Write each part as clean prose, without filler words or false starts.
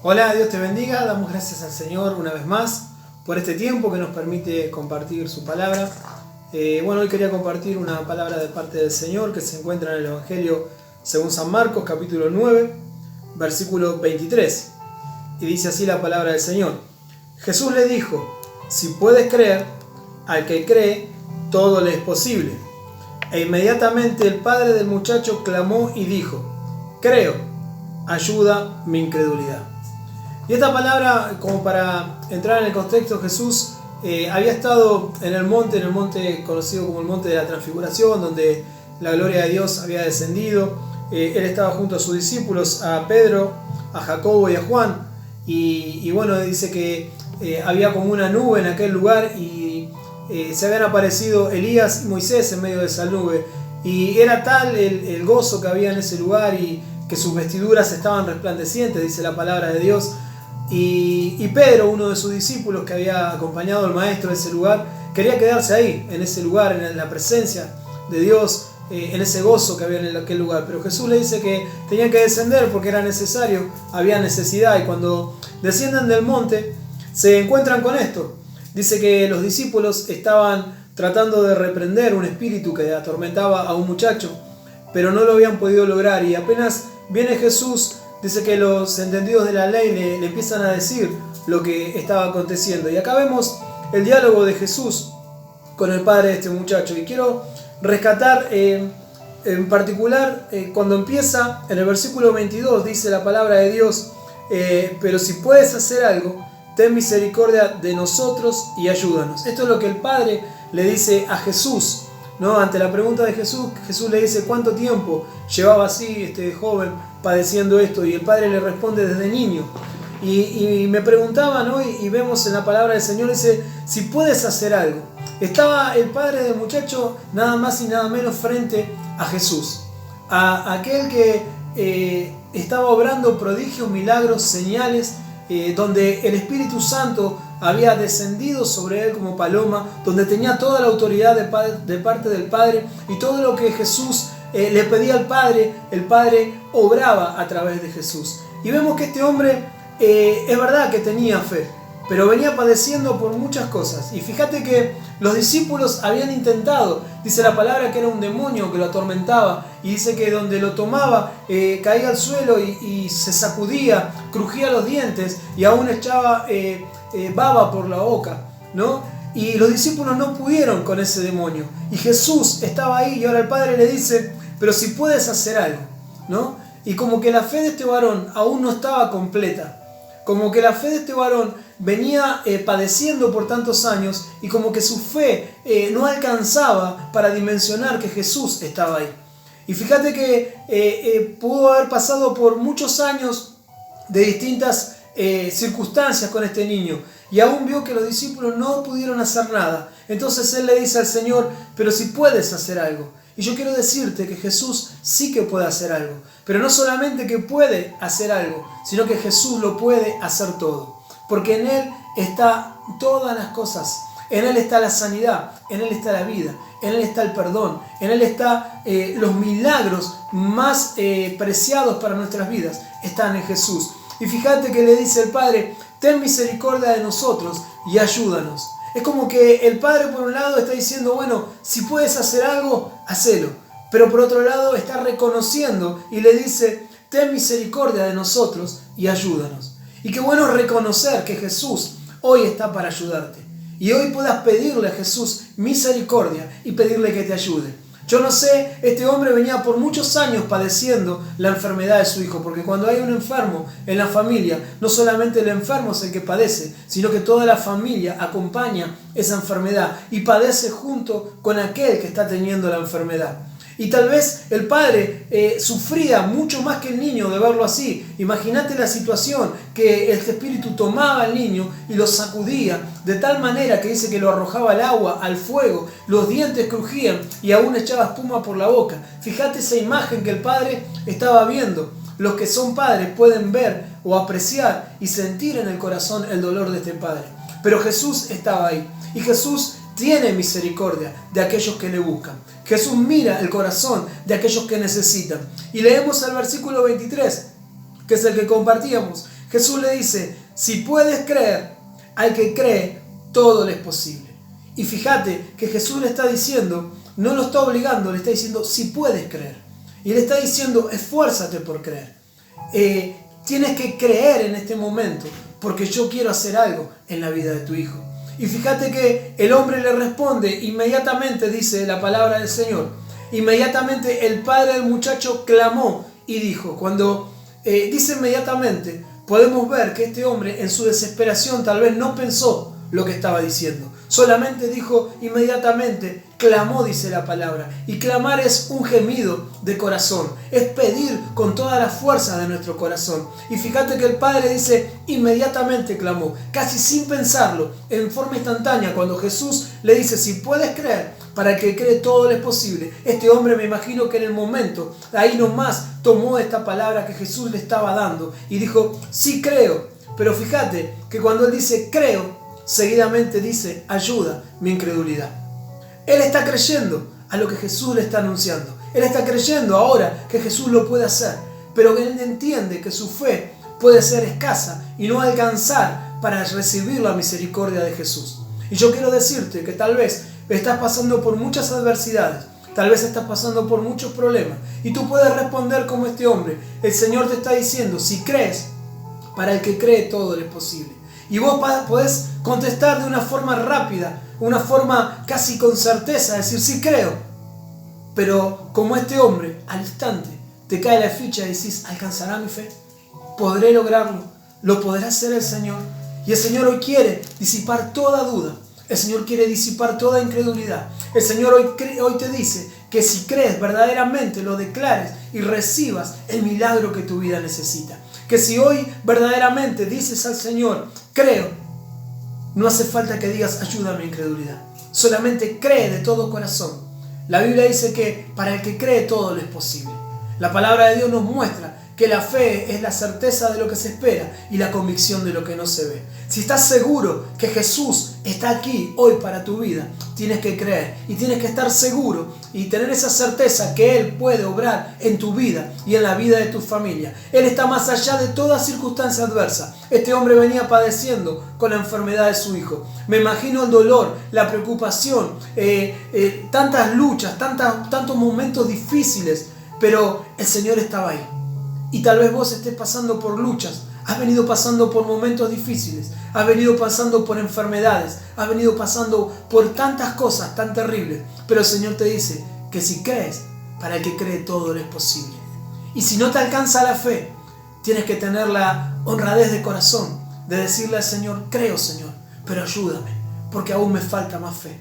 Hola, Dios te bendiga, damos gracias al Señor una vez más por este tiempo que nos permite compartir su palabra. Hoy quería compartir una palabra de parte del Señor que se encuentra en el Evangelio según San Marcos, capítulo 9, versículo 23. Y dice así la palabra del Señor. Jesús le dijo: si puedes creer, al que cree, todo le es posible. E inmediatamente el padre del muchacho clamó y dijo: creo, ayuda mi incredulidad. Y esta palabra, como para entrar en el contexto, Jesús había estado en el monte conocido como el monte de la Transfiguración, donde la gloria de Dios había descendido. Él estaba junto a sus discípulos, a Pedro, a Jacobo y a Juan. Y dice que había como una nube en aquel lugar y se habían aparecido Elías y Moisés en medio de esa nube. Y era tal el gozo que había en ese lugar y que sus vestiduras estaban resplandecientes, dice la palabra de Dios. Y Pedro, uno de sus discípulos que había acompañado al maestro a ese lugar, quería quedarse ahí, en ese lugar, en la presencia de Dios, en ese gozo que había en aquel lugar. Pero Jesús le dice que tenían que descender porque era necesario, había necesidad. Y cuando descienden del monte, se encuentran con esto. Dice que los discípulos estaban tratando de reprender un espíritu que atormentaba a un muchacho, pero no lo habían podido lograr. Y apenas viene Jesús, dice que los entendidos de la ley le empiezan a decir lo que estaba aconteciendo. Y acá vemos el diálogo de Jesús con el padre de este muchacho. Y quiero rescatar en particular cuando empieza en el versículo 22, dice la palabra de Dios: pero si puedes hacer algo, ten misericordia de nosotros y ayúdanos. Esto es lo que el padre le dice a Jesús, ¿no? Ante la pregunta de Jesús, Jesús le dice cuánto tiempo llevaba así este joven padeciendo esto, y el padre le responde desde niño. Y me preguntaba, ¿no? Y vemos en la palabra del Señor, dice, si puedes hacer algo. Estaba el padre del muchacho nada más y nada menos frente a Jesús, a aquel que estaba obrando prodigios, milagros, señales, donde el Espíritu Santo había descendido sobre él como paloma, donde tenía toda la autoridad de parte del Padre, y todo lo que Jesús le pedía al Padre, el Padre obraba a través de Jesús. Y vemos que este hombre es verdad que tenía fe, pero venía padeciendo por muchas cosas. Y fíjate que los discípulos habían intentado, dice la palabra que era un demonio que lo atormentaba, y dice que donde lo tomaba caía al suelo y se sacudía, crujía los dientes y aún echaba baba por la boca, ¿no? Y los discípulos no pudieron con ese demonio, y Jesús estaba ahí, y ahora el Padre le dice, pero si puedes hacer algo, ¿no? Y como que la fe de este varón aún no estaba completa, como que la fe de este varón venía padeciendo por tantos años, y como que su fe no alcanzaba para dimensionar que Jesús estaba ahí. Y fíjate que pudo haber pasado por muchos años de distintas circunstancias con este niño, y aún vio que los discípulos no pudieron hacer nada. Entonces él le dice al Señor, pero si puedes hacer algo. Y yo quiero decirte que Jesús sí que puede hacer algo, pero no solamente que puede hacer algo, sino que Jesús lo puede hacer todo, porque en Él está todas las cosas. En Él está la sanidad, en Él está la vida, en Él está el perdón, en Él está los milagros más preciados para nuestras vidas, están en Jesús. Y fíjate que le dice el Padre, ten misericordia de nosotros y ayúdanos. Es como que el Padre por un lado está diciendo, bueno, si puedes hacer algo, hacelo. Pero por otro lado está reconociendo y le dice, ten misericordia de nosotros y ayúdanos. Y qué bueno reconocer que Jesús hoy está para ayudarte. Y hoy puedas pedirle a Jesús misericordia y pedirle que te ayude. Yo no sé, este hombre venía por muchos años padeciendo la enfermedad de su hijo, porque cuando hay un enfermo en la familia, no solamente el enfermo es el que padece, sino que toda la familia acompaña esa enfermedad y padece junto con aquel que está teniendo la enfermedad. Y tal vez el padre sufría mucho más que el niño de verlo así. Imagínate la situación que este espíritu tomaba al niño y lo sacudía de tal manera que dice que lo arrojaba al agua, al fuego, los dientes crujían y aún echaba espuma por la boca. Fíjate esa imagen que el padre estaba viendo. Los que son padres pueden ver o apreciar y sentir en el corazón el dolor de este padre. Pero Jesús estaba ahí, y Jesús tiene misericordia de aquellos que le buscan. Jesús mira el corazón de aquellos que necesitan. Y leemos el versículo 23, que es el que compartíamos. Jesús le dice, si puedes creer, al que cree, todo le es posible. Y fíjate que Jesús le está diciendo, no lo está obligando, le está diciendo, si puedes creer. Y le está diciendo, esfuérzate por creer. Tienes que creer en este momento, porque yo quiero hacer algo en la vida de tu hijo. Y fíjate que el hombre le responde, inmediatamente dice la palabra del Señor, inmediatamente el padre del muchacho clamó y dijo, cuando dice inmediatamente, podemos ver que este hombre en su desesperación tal vez no pensó lo que estaba diciendo. Solamente dijo inmediatamente, clamó, dice la palabra. Y clamar es un gemido de corazón. Es pedir con toda la fuerza de nuestro corazón. Y fíjate que el padre dice, inmediatamente clamó, casi sin pensarlo, en forma instantánea. Cuando Jesús le dice, si puedes creer, para el que cree todo es posible. Este hombre, me imagino que en el momento, ahí nomás, tomó esta palabra que Jesús le estaba dando y dijo, sí creo. Pero fíjate que cuando él dice creo, seguidamente dice, ayuda mi incredulidad. Él está creyendo a lo que Jesús le está anunciando. Él está creyendo ahora que Jesús lo puede hacer. Pero él entiende que su fe puede ser escasa y no alcanzar para recibir la misericordia de Jesús. Y yo quiero decirte que tal vez estás pasando por muchas adversidades. Tal vez estás pasando por muchos problemas. Y tú puedes responder como este hombre. El Señor te está diciendo, si crees, para el que cree todo es posible. Y vos podés contestar de una forma rápida, una forma casi con certeza, decir, sí creo. Pero como este hombre, al instante, te cae la ficha y decís, ¿alcanzará mi fe? ¿Podré lograrlo? ¿Lo podrá hacer el Señor? Y el Señor hoy quiere disipar toda duda. El Señor quiere disipar toda incredulidad. El Señor hoy te dice que si crees verdaderamente, lo declares y recibas el milagro que tu vida necesita. Que si hoy verdaderamente dices al Señor, creo, no hace falta que digas, ayúdame mi incredulidad. Solamente cree de todo corazón. La Biblia dice que para el que cree todo le es posible. La palabra de Dios nos muestra que la fe es la certeza de lo que se espera y la convicción de lo que no se ve. Si estás seguro que Jesús está aquí hoy para tu vida, tienes que creer y tienes que estar seguro y tener esa certeza que Él puede obrar en tu vida y en la vida de tu familia. Él está más allá de toda circunstancia adversa. Este hombre venía padeciendo con la enfermedad de su hijo. Me imagino el dolor, la preocupación, tantas luchas, tantos momentos difíciles, pero el Señor estaba ahí. Y tal vez vos estés pasando por luchas, has venido pasando por momentos difíciles, has venido pasando por enfermedades, has venido pasando por tantas cosas tan terribles. Pero el Señor te dice que si crees, para el que cree todo es posible. Y si no te alcanza la fe, tienes que tener la honradez de corazón de decirle al Señor, creo Señor, pero ayúdame, porque aún me falta más fe.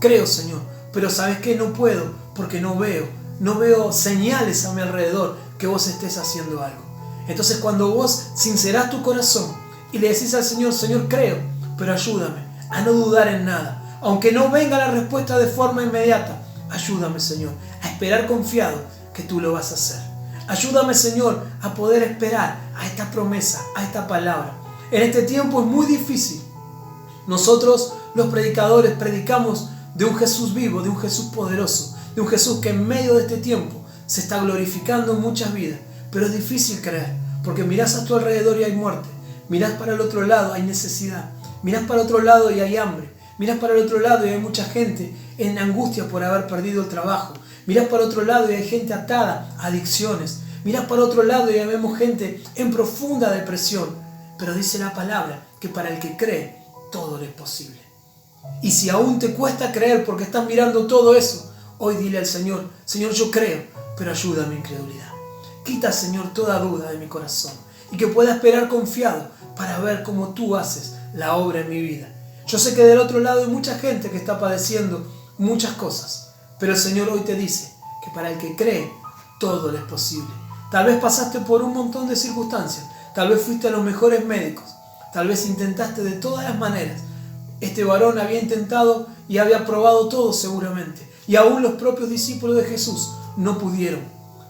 Creo Señor, pero ¿sabes qué? No puedo, porque no veo señales a mi alrededor que vos estés haciendo algo. Entonces cuando vos sincerás tu corazón y le decís al Señor, Señor, creo, pero ayúdame a no dudar en nada. Aunque no venga la respuesta de forma inmediata, ayúdame, Señor, a esperar confiado que tú lo vas a hacer. Ayúdame, Señor, a poder esperar a esta promesa, a esta palabra. En este tiempo es muy difícil. Nosotros, los predicadores, predicamos de un Jesús vivo, de un Jesús poderoso, de un Jesús que en medio de este tiempo se está glorificando en muchas vidas, pero es difícil creer, porque mirás a tu alrededor y hay muerte, mirás para el otro lado, hay necesidad, mirás para el otro lado y hay hambre, mirás para el otro lado y hay mucha gente en angustia por haber perdido el trabajo, mirás para el otro lado y hay gente atada a adicciones, mirás para el otro lado y vemos gente en profunda depresión, pero dice la palabra que para el que cree, todo es posible. Y si aún te cuesta creer porque estás mirando todo eso, hoy dile al Señor, Señor, yo creo, pero ayuda a mi incredulidad. Quita, Señor, toda duda de mi corazón y que pueda esperar confiado para ver cómo tú haces la obra en mi vida. Yo sé que del otro lado hay mucha gente que está padeciendo muchas cosas, pero el Señor hoy te dice que para el que cree, todo le es posible. Tal vez pasaste por un montón de circunstancias, tal vez fuiste a los mejores médicos, tal vez intentaste de todas las maneras. Este varón había intentado y había probado todo seguramente, y aún los propios discípulos de Jesús no pudieron,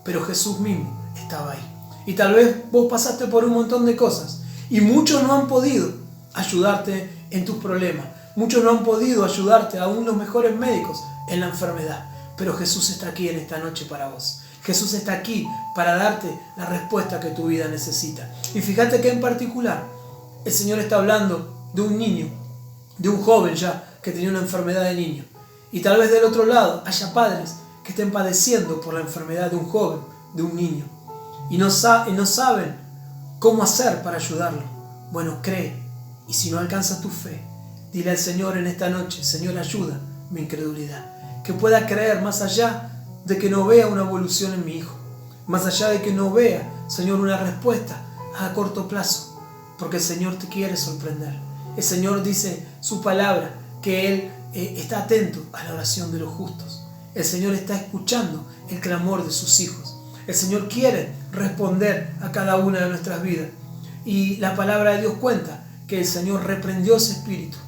pero Jesús mismo estaba ahí. Y tal vez vos pasaste por un montón de cosas y muchos no han podido ayudarte en tus problemas, muchos no han podido ayudarte, aún los mejores médicos, en la enfermedad, pero Jesús está aquí en esta noche para vos. Jesús está aquí para darte la respuesta que tu vida necesita. Y fíjate que en particular el Señor está hablando de un niño, de un joven ya que tenía una enfermedad de niño. Y tal vez del otro lado haya padres que estén padeciendo por la enfermedad de un joven, de un niño. Y no saben cómo hacer para ayudarlo. Bueno, cree. Y si no alcanza tu fe, dile al Señor en esta noche: Señor, ayuda mi incredulidad. Que pueda creer más allá de que no vea una evolución en mi hijo. Más allá de que no vea, Señor, una respuesta a corto plazo. Porque el Señor te quiere sorprender. El Señor dice su palabra que Él está atento a la oración de los justos. El Señor está escuchando el clamor de sus hijos. El Señor quiere responder a cada una de nuestras vidas. Y la palabra de Dios cuenta que el Señor reprendió ese espíritu.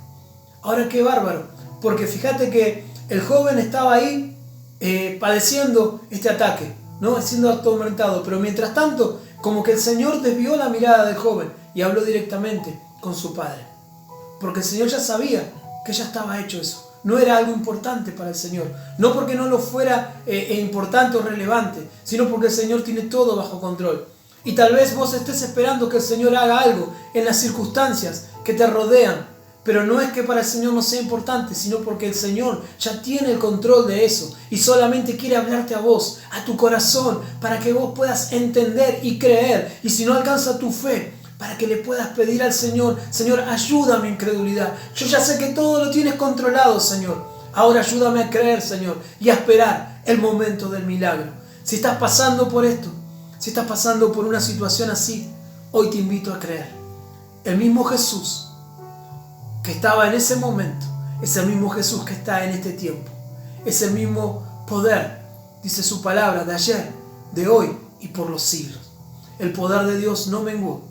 Ahora qué bárbaro, porque fíjate que el joven estaba ahí padeciendo este ataque, ¿no? Siendo atormentado, pero mientras tanto, como que el Señor desvió la mirada del joven y habló directamente con su padre. Porque el Señor ya sabía que ya estaba hecho eso. No era algo importante para el Señor. No porque no lo fuera importante o relevante, sino porque el Señor tiene todo bajo control. Y tal vez vos estés esperando que el Señor haga algo en las circunstancias que te rodean. Pero no es que para el Señor no sea importante, sino porque el Señor ya tiene el control de eso. Y solamente quiere hablarte a vos, a tu corazón, para que vos puedas entender y creer. Y si no alcanza tu fe, para que le puedas pedir al Señor: Señor, ayuda a mi incredulidad. Yo ya sé que todo lo tienes controlado, Señor. Ahora ayúdame a creer, Señor, y a esperar el momento del milagro. Si estás pasando por esto, si estás pasando por una situación así, hoy te invito a creer. El mismo Jesús que estaba en ese momento es el mismo Jesús que está en este tiempo. Es el mismo poder, dice su palabra, de ayer, de hoy y por los siglos. El poder de Dios no menguó.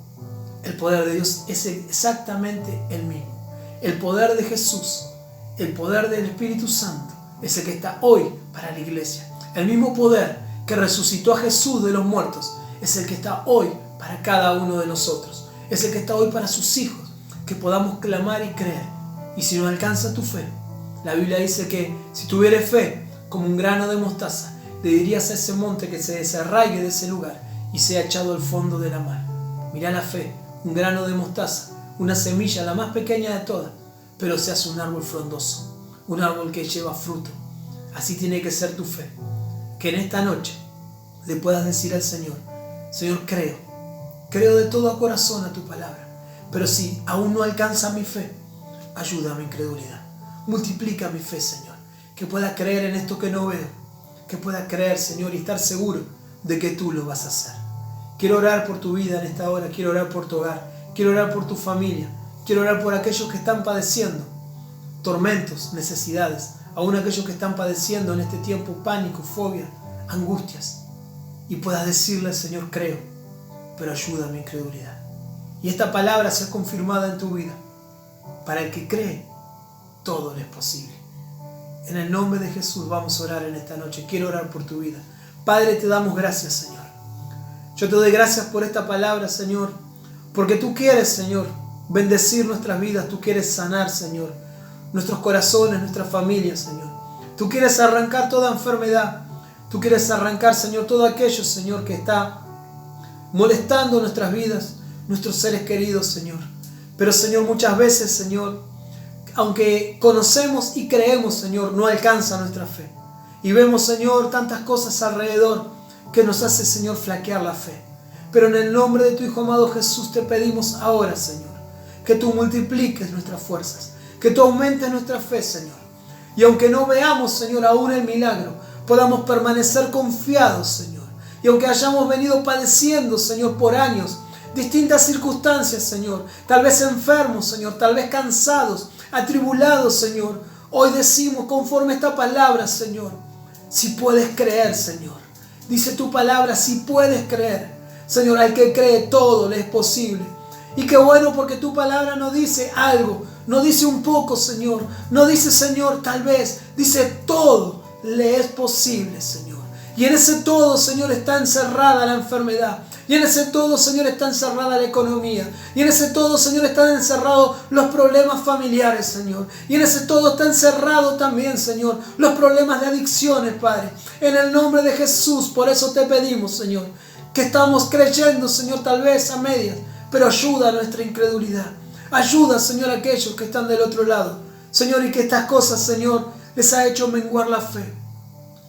El poder de Dios es exactamente el mismo. El poder de Jesús, el poder del Espíritu Santo, es el que está hoy para la iglesia. El mismo poder que resucitó a Jesús de los muertos es el que está hoy para cada uno de nosotros. Es el que está hoy para sus hijos, que podamos clamar y creer. Y si no alcanza tu fe, la Biblia dice que si tuvieres fe como un grano de mostaza, le dirías a ese monte que se desarraigue de ese lugar y sea echado al fondo de la mar. Mirá la fe, un grano de mostaza, una semilla, la más pequeña de todas, pero se hace un árbol frondoso, un árbol que lleva fruto. Así tiene que ser tu fe. Que en esta noche le puedas decir al Señor: Señor, creo de todo corazón a tu palabra, pero si aún no alcanza mi fe, ayuda a mi incredulidad. Multiplica mi fe, Señor, que pueda creer en esto que no veo, que pueda creer, Señor, y estar seguro de que tú lo vas a hacer. Quiero orar por tu vida en esta hora, quiero orar por tu hogar, quiero orar por tu familia, quiero orar por aquellos que están padeciendo tormentos, necesidades, aún aquellos que están padeciendo en este tiempo pánico, fobia, angustias, y puedas decirle al Señor: creo, pero ayuda a mi incredulidad. Y esta palabra sea confirmada en tu vida. Para el que cree, todo le es posible. En el nombre de Jesús vamos a orar en esta noche. Quiero orar por tu vida. Padre, te damos gracias, Señor. Yo te doy gracias por esta palabra, Señor, porque tú quieres, Señor, bendecir nuestras vidas. Tú quieres sanar, Señor, nuestros corazones, nuestras familias, Señor. Tú quieres arrancar toda enfermedad. Tú quieres arrancar, Señor, todo aquello, Señor, que está molestando nuestras vidas, nuestros seres queridos, Señor. Pero, Señor, muchas veces, Señor, aunque conocemos y creemos, Señor, no alcanza nuestra fe. Y vemos, Señor, tantas cosas alrededor que nos hace, Señor, flaquear la fe. Pero en el nombre de tu Hijo amado Jesús te pedimos ahora, Señor, que tú multipliques nuestras fuerzas, que tú aumentes nuestra fe, Señor. Y aunque no veamos, Señor, aún el milagro, podamos permanecer confiados, Señor. Y aunque hayamos venido padeciendo, Señor, por años, distintas circunstancias, Señor, tal vez enfermos, Señor, tal vez cansados, atribulados, Señor, hoy decimos conforme esta palabra, Señor, si puedes creer, Señor. Dice tu palabra: si puedes creer, Señor, al que cree todo le es posible. Y qué bueno, porque tu palabra no dice algo, no dice un poco, Señor, no dice, Señor, tal vez, dice todo le es posible, Señor. Y en ese todo, Señor, está encerrada la enfermedad. Y en ese todo, Señor, está encerrada la economía. Y en ese todo, Señor, están encerrados los problemas familiares, Señor. Y en ese todo está encerrado también, Señor, los problemas de adicciones, Padre. En el nombre de Jesús, por eso te pedimos, Señor, que estamos creyendo, Señor, tal vez a medias, pero ayuda a nuestra incredulidad. Ayuda, Señor, a aquellos que están del otro lado, Señor, y que estas cosas, Señor, les ha hecho menguar la fe.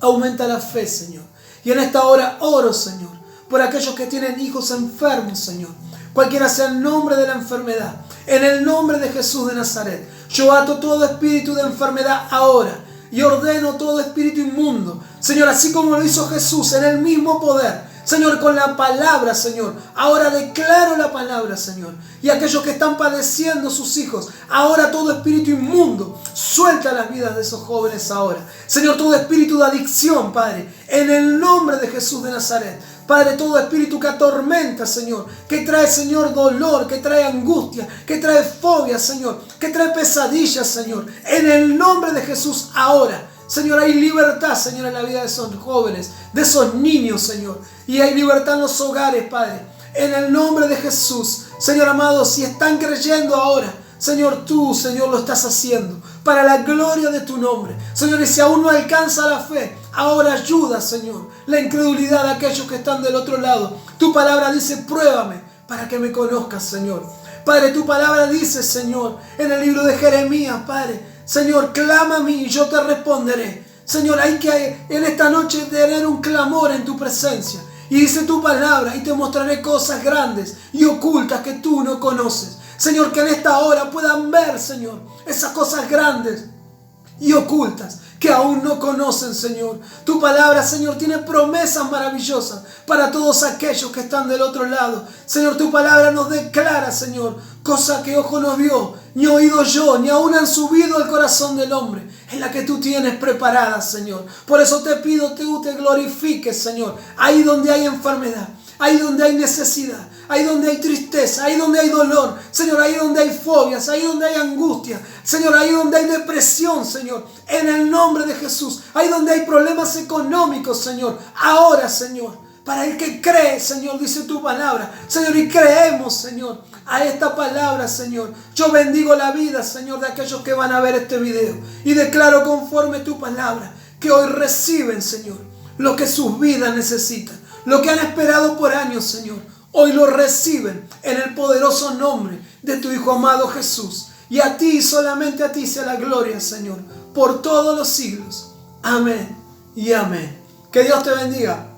Aumenta la fe, Señor. Y en esta hora oro, Señor, por aquellos que tienen hijos enfermos, Señor. Cualquiera sea el nombre de la enfermedad. En el nombre de Jesús de Nazaret, yo ato todo espíritu de enfermedad ahora. Y ordeno todo espíritu inmundo, Señor, así como lo hizo Jesús en el mismo poder. Señor, con la palabra, Señor. Ahora declaro la palabra, Señor. Y aquellos que están padeciendo sus hijos, ahora todo espíritu inmundo, suelta las vidas de esos jóvenes ahora. Señor, todo espíritu de adicción, Padre, en el nombre de Jesús de Nazaret. Padre, todo espíritu que atormenta, Señor, que trae, Señor, dolor, que trae angustia, que trae fobia, Señor, que trae pesadillas, Señor. En el nombre de Jesús ahora. Señor, hay libertad, Señor, en la vida de esos jóvenes, de esos niños, Señor. Y hay libertad en los hogares, Padre. En el nombre de Jesús, Señor amado, si están creyendo ahora, Señor, tú, Señor, lo estás haciendo para la gloria de tu nombre. Señor, y si aún no alcanza la fe, ahora ayuda, Señor, la incredulidad de aquellos que están del otro lado. Tu palabra dice, pruébame para que me conozcas, Señor. Padre, tu palabra dice, Señor, en el libro de Jeremías, Padre, Señor, clama a mí y yo te responderé. Señor, hay que en esta noche tener un clamor en tu presencia. Y dice tu palabra, y te mostraré cosas grandes y ocultas que tú no conoces. Señor, que en esta hora puedan ver, Señor, esas cosas grandes y ocultas que aún no conocen, Señor. Tu palabra, Señor, tiene promesas maravillosas para todos aquellos que están del otro lado. Señor, tu palabra nos declara, Señor, cosa que ojo no vio, ni oído yo, ni aún han subido al corazón del hombre, en la que tú tienes preparada, Señor. Por eso te pido que tú te glorifiques, Señor, ahí donde hay enfermedad, ahí donde hay necesidad, ahí donde hay tristeza, ahí donde hay dolor, Señor, ahí donde hay fobias, ahí donde hay angustia, Señor, ahí donde hay depresión, Señor, en el nombre de Jesús, ahí donde hay problemas económicos, Señor, ahora, Señor, para el que cree, Señor, dice tu palabra, Señor, y creemos, Señor, a esta palabra, Señor. Yo bendigo la vida, Señor, de aquellos que van a ver este video y declaro conforme tu palabra que hoy reciben, Señor, lo que sus vidas necesitan, lo que han esperado por años, Señor. Hoy lo reciben en el poderoso nombre de tu Hijo amado Jesús. Y a ti, solamente a ti sea la gloria, Señor, por todos los siglos. Amén y amén. Que Dios te bendiga.